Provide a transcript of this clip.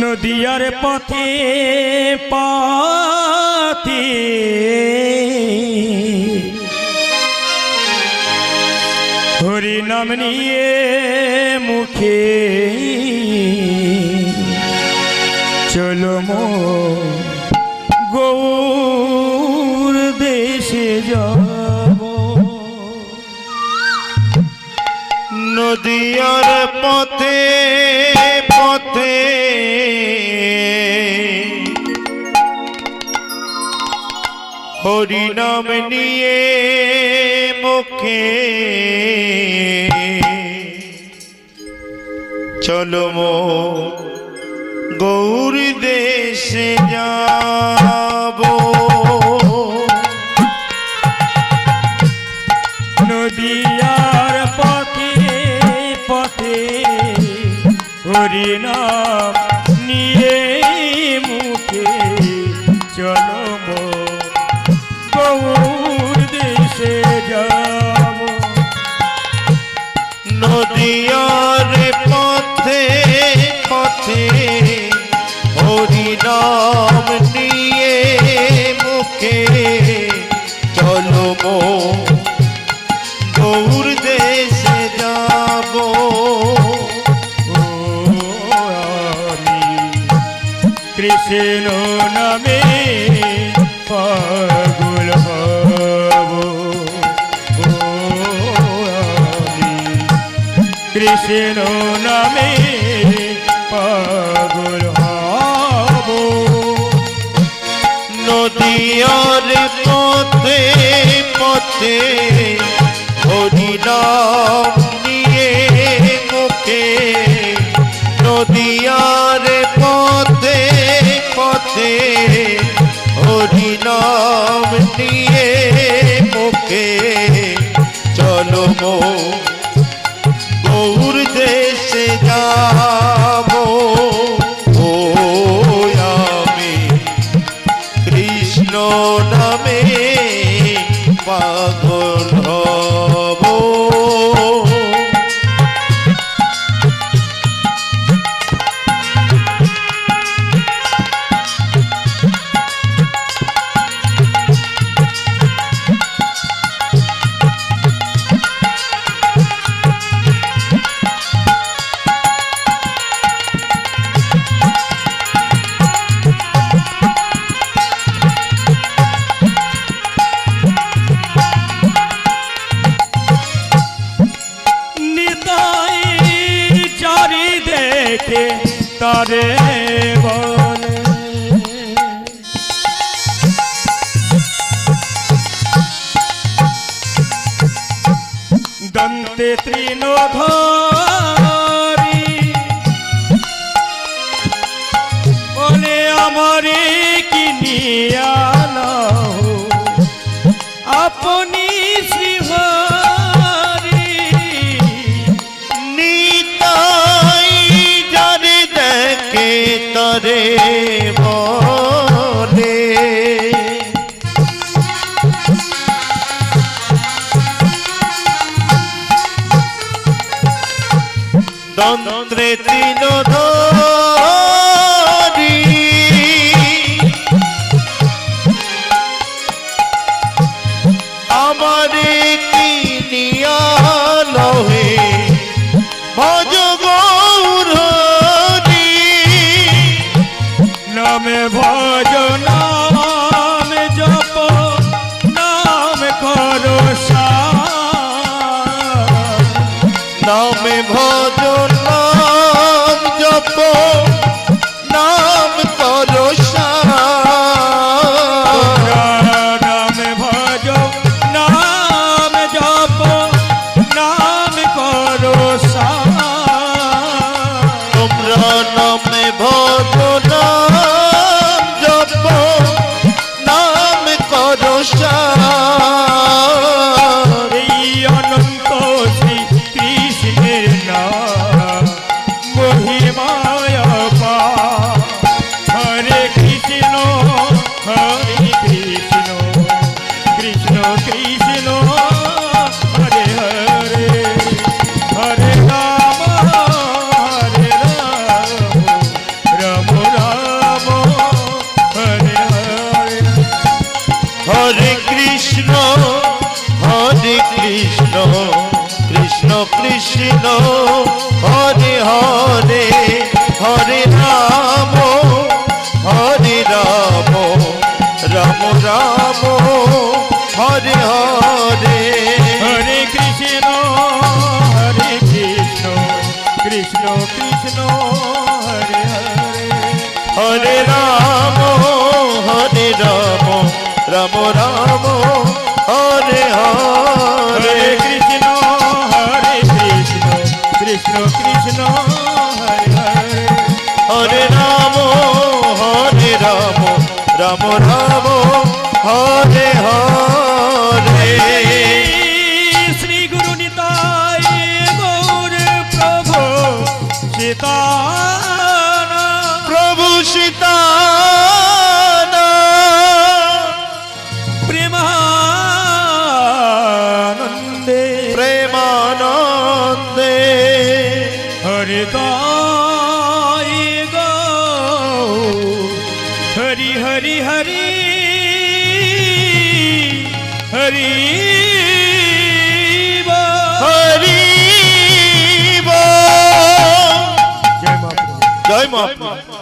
নদিয়ার পথে পথে হরি নাম নিয়ে মুখে চলো মো গৌর দেশে যাব। নদিয়ার পথে পথে হরি নাম নিয়ে মুখে চলো মো গৌর দেশে যাব। নদিয়ার পথে পথে হরি নাম নিয়ে মুখে চলো মো গৌর দেশে যাব। নদিয়ার পথে পথে হরি নাম নিয়ে মুখে চলো মো গৌর দেশে যাব। কৃষ্ণ নামে পাগল হব, কৃষ্ণ নামে পাগল হব। নদিয়ার পথে পথে হরি নাম নিয়ে মুখে নদিয়ার পথে পথে হরি নাম নিয়ে মুখে চলো মো গৌর দেশে যাব। ও আমি কৃষ্ণ নামে পাগল হব। তারে বলে দন্তে তৃণধারী বলে আমারে কিনিয়া নাও আপনি শ্রীহরি। তারে বলে দন্ত্রে তৃণধারী আমারে কিনিয়া লহে ভজ নামে ভজ নাম জপ নাম করো নামে ভজ নাম জপ নাম করো নামে ভজ নাম জপ নাম করো তোমরা নামে ভজ নাম জপ নাম করো এই অনন্ত শ্রী কৃষ্ণের নাম মহিমায় কৃষ্ণ হরে হরে হরে রাম রাম রাম হরে হরে হরে কৃষ্ণ কৃষ্ণ কৃষ্ণ হরে হরে হরে রাম রাম রাম হরে হরে হরে কৃষ্ণ কৃষ্ণ কৃষ্ণ হরে হরে হরে রাম রাম রাম হরে হরে শ্রী গুরু নিতাই গৌর প্রভু সীতানা প্রভু সীতা প্রেমানন্দে প্রেমানন্দে হরে গায় গো হরি হরি হরি হরি হরি জয় মা জয় মা